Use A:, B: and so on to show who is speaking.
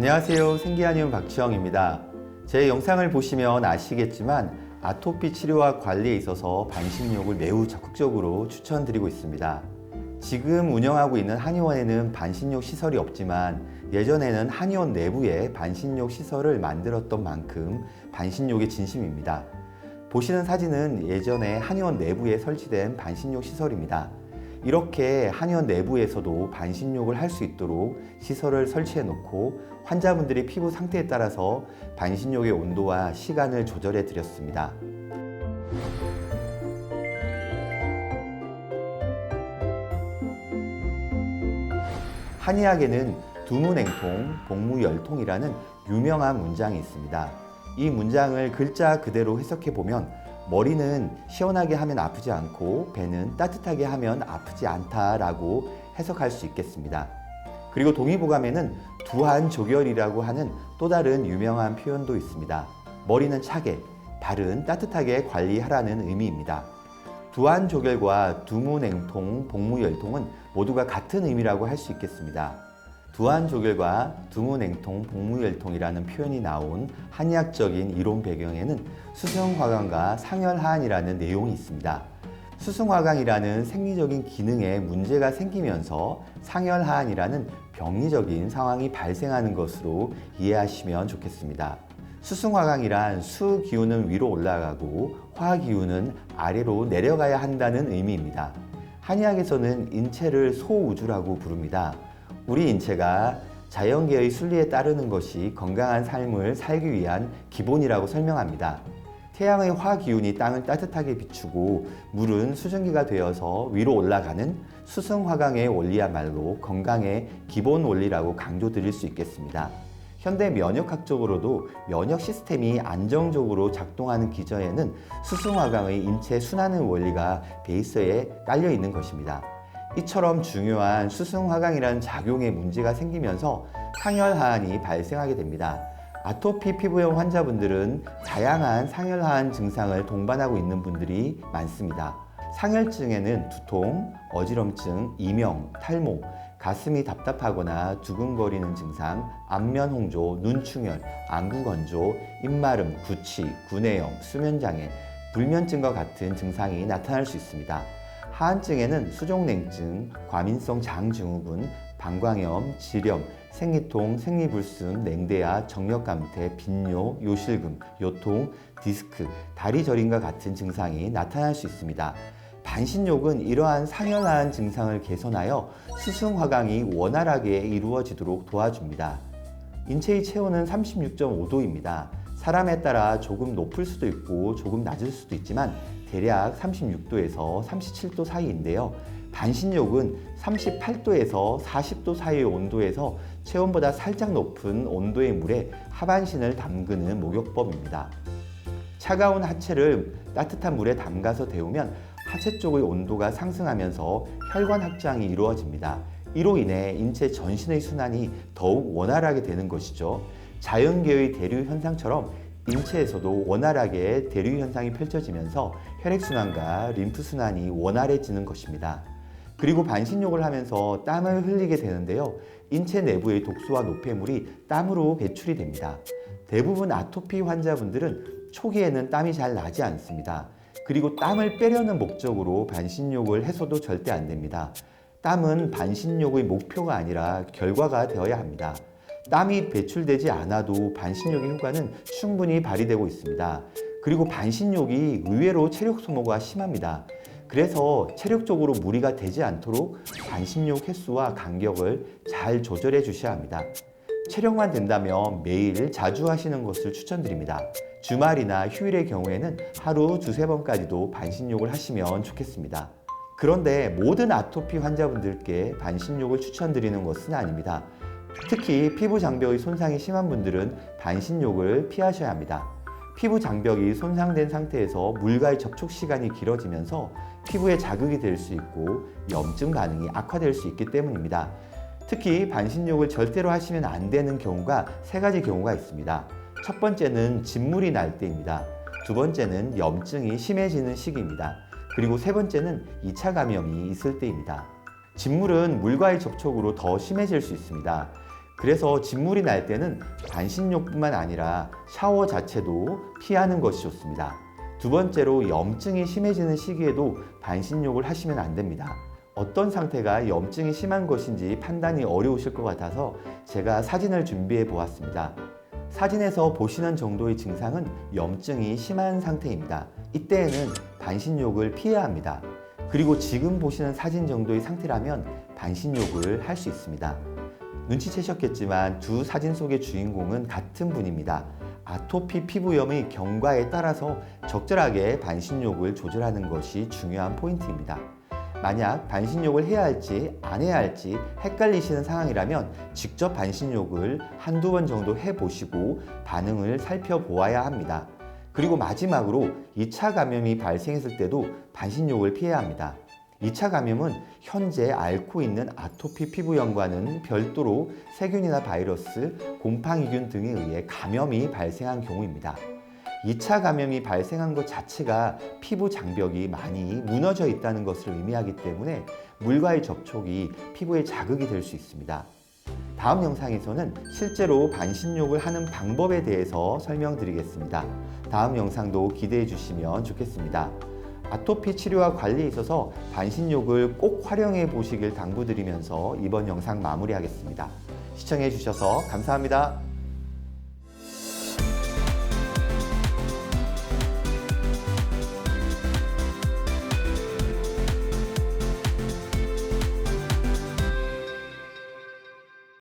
A: 안녕하세요. 생기한의원 박지영입니다. 제 영상을 보시면 아시겠지만 아토피 치료와 관리에 있어서 반신욕을 매우 적극적으로 추천드리고 있습니다. 지금 운영하고 있는 한의원에는 반신욕 시설이 없지만 예전에는 한의원 내부에 반신욕 시설을 만들었던 만큼 반신욕의 진심입니다. 보시는 사진은 예전에 한의원 내부에 설치된 반신욕 시설입니다. 이렇게 한의원 내부에서도 반신욕을 할 수 있도록 시설을 설치해 놓고 환자분들의 피부 상태에 따라서 반신욕의 온도와 시간을 조절해 드렸습니다. 한의학에는 두무냉통, 복무열통이라는 유명한 문장이 있습니다. 이 문장을 글자 그대로 해석해 보면 머리는 시원하게 하면 아프지 않고 배는 따뜻하게 하면 아프지 않다라고 해석할 수 있겠습니다. 그리고 동의보감에는 두한조결이라고 하는 또 다른 유명한 표현도 있습니다. 머리는 차게, 발은 따뜻하게 관리하라는 의미입니다. 두한조결과 두무냉통, 복무열통은 모두가 같은 의미라고 할 수 있겠습니다. 두한조결과 두무냉통, 복무열통이라는 표현이 나온 한의학적인 이론 배경에는 수승화강과 상열하안이라는 내용이 있습니다. 수승화강이라는 생리적인 기능에 문제가 생기면서 상열하안이라는 병리적인 상황이 발생하는 것으로 이해하시면 좋겠습니다. 수승화강이란 수 기운은 위로 올라가고 화 기운은 아래로 내려가야 한다는 의미입니다. 한의학에서는 인체를 소우주라고 부릅니다. 우리 인체가 자연계의 순리에 따르는 것이 건강한 삶을 살기 위한 기본이라고 설명합니다. 태양의 화 기운이 땅을 따뜻하게 비추고 물은 수증기가 되어서 위로 올라가는 수승화강의 원리야말로 건강의 기본 원리라고 강조드릴 수 있겠습니다. 현대 면역학적으로도 면역 시스템이 안정적으로 작동하는 기저에는 수승화강의 인체 순환의 원리가 베이스에 깔려 있는 것입니다. 이처럼 중요한 수승화강이라는 작용에 문제가 생기면서 상열하안이 발생하게 됩니다. 아토피 피부염 환자분들은 다양한 상열하안 증상을 동반하고 있는 분들이 많습니다. 상열증에는 두통, 어지럼증, 이명, 탈모, 가슴이 답답하거나 두근거리는 증상, 안면 홍조, 눈충혈, 안구 건조, 입마름, 구취, 구내염, 수면장애, 불면증과 같은 증상이 나타날 수 있습니다. 하안증에는 수족냉증, 과민성 장증후군, 방광염, 지렴, 생리통, 생리불순, 냉대야, 정력감퇴, 빈뇨, 요실금, 요통, 디스크, 다리 저림과 같은 증상이 나타날 수 있습니다. 반신욕은 이러한 상열하안 증상을 개선하여 수승화강이 원활하게 이루어지도록 도와줍니다. 인체의 체온은 36.5도입니다. 사람에 따라 조금 높을 수도 있고 조금 낮을 수도 있지만 대략 36도에서 37도 사이인데요. 반신욕은 38도에서 40도 사이의 온도에서 체온보다 살짝 높은 온도의 물에 하반신을 담그는 목욕법입니다. 차가운 하체를 따뜻한 물에 담가서 데우면 하체 쪽의 온도가 상승하면서 혈관 확장이 이루어집니다. 이로 인해 인체 전신의 순환이 더욱 원활하게 되는 것이죠. 자연계의 대류 현상처럼 인체에서도 원활하게 대류 현상이 펼쳐지면서 혈액순환과 림프순환이 원활해지는 것입니다. 그리고 반신욕을 하면서 땀을 흘리게 되는데요. 인체 내부의 독소와 노폐물이 땀으로 배출이 됩니다. 대부분 아토피 환자분들은 초기에는 땀이 잘 나지 않습니다. 그리고 땀을 빼려는 목적으로 반신욕을 해서도 절대 안 됩니다. 땀은 반신욕의 목표가 아니라 결과가 되어야 합니다. 땀이 배출되지 않아도 반신욕의 효과는 충분히 발휘되고 있습니다. 그리고 반신욕이 의외로 체력 소모가 심합니다. 그래서 체력적으로 무리가 되지 않도록 반신욕 횟수와 간격을 잘 조절해 주셔야 합니다. 체력만 된다면 매일 자주 하시는 것을 추천드립니다. 주말이나 휴일의 경우에는 하루 2~3번까지도 반신욕을 하시면 좋겠습니다. 그런데 모든 아토피 환자분들께 반신욕을 추천드리는 것은 아닙니다. 특히 피부 장벽의 손상이 심한 분들은 반신욕을 피하셔야 합니다. 피부 장벽이 손상된 상태에서 물과의 접촉 시간이 길어지면서 피부에 자극이 될 수 있고 염증 반응이 악화될 수 있기 때문입니다. 특히 반신욕을 절대로 하시면 안 되는 경우가 3가지 경우가 있습니다. 첫 번째는 진물이 날 때입니다. 두 번째는 염증이 심해지는 시기입니다. 그리고 세 번째는 2차 감염이 있을 때입니다. 진물은 물과의 접촉으로 더 심해질 수 있습니다. 그래서 진물이 날 때는 반신욕뿐만 아니라 샤워 자체도 피하는 것이 좋습니다. 두 번째로 염증이 심해지는 시기에도 반신욕을 하시면 안 됩니다. 어떤 상태가 염증이 심한 것인지 판단이 어려우실 것 같아서 제가 사진을 준비해 보았습니다. 사진에서 보시는 정도의 증상은 염증이 심한 상태입니다. 이때에는 반신욕을 피해야 합니다. 그리고 지금 보시는 사진 정도의 상태라면 반신욕을 할 수 있습니다. 눈치채셨겠지만 두 사진 속의 주인공은 같은 분입니다. 아토피 피부염의 경과에 따라서 적절하게 반신욕을 조절하는 것이 중요한 포인트입니다. 만약 반신욕을 해야 할지 안 해야 할지 헷갈리시는 상황이라면 직접 반신욕을 한두 번 정도 해보시고 반응을 살펴보아야 합니다. 그리고 마지막으로 2차 감염이 발생했을 때도 반신욕을 피해야 합니다. 2차 감염은 현재 앓고 있는 아토피 피부염과는 별도로 세균이나 바이러스, 곰팡이균 등에 의해 감염이 발생한 경우입니다. 2차 감염이 발생한 것 자체가 피부 장벽이 많이 무너져 있다는 것을 의미하기 때문에 물과의 접촉이 피부에 자극이 될 수 있습니다. 다음 영상에서는 실제로 반신욕을 하는 방법에 대해서 설명드리겠습니다. 다음 영상도 기대해 주시면 좋겠습니다. 아토피 치료와 관리에 있어서 반신욕을 꼭 활용해 보시길 당부드리면서 이번 영상 마무리하겠습니다. 시청해 주셔서 감사합니다.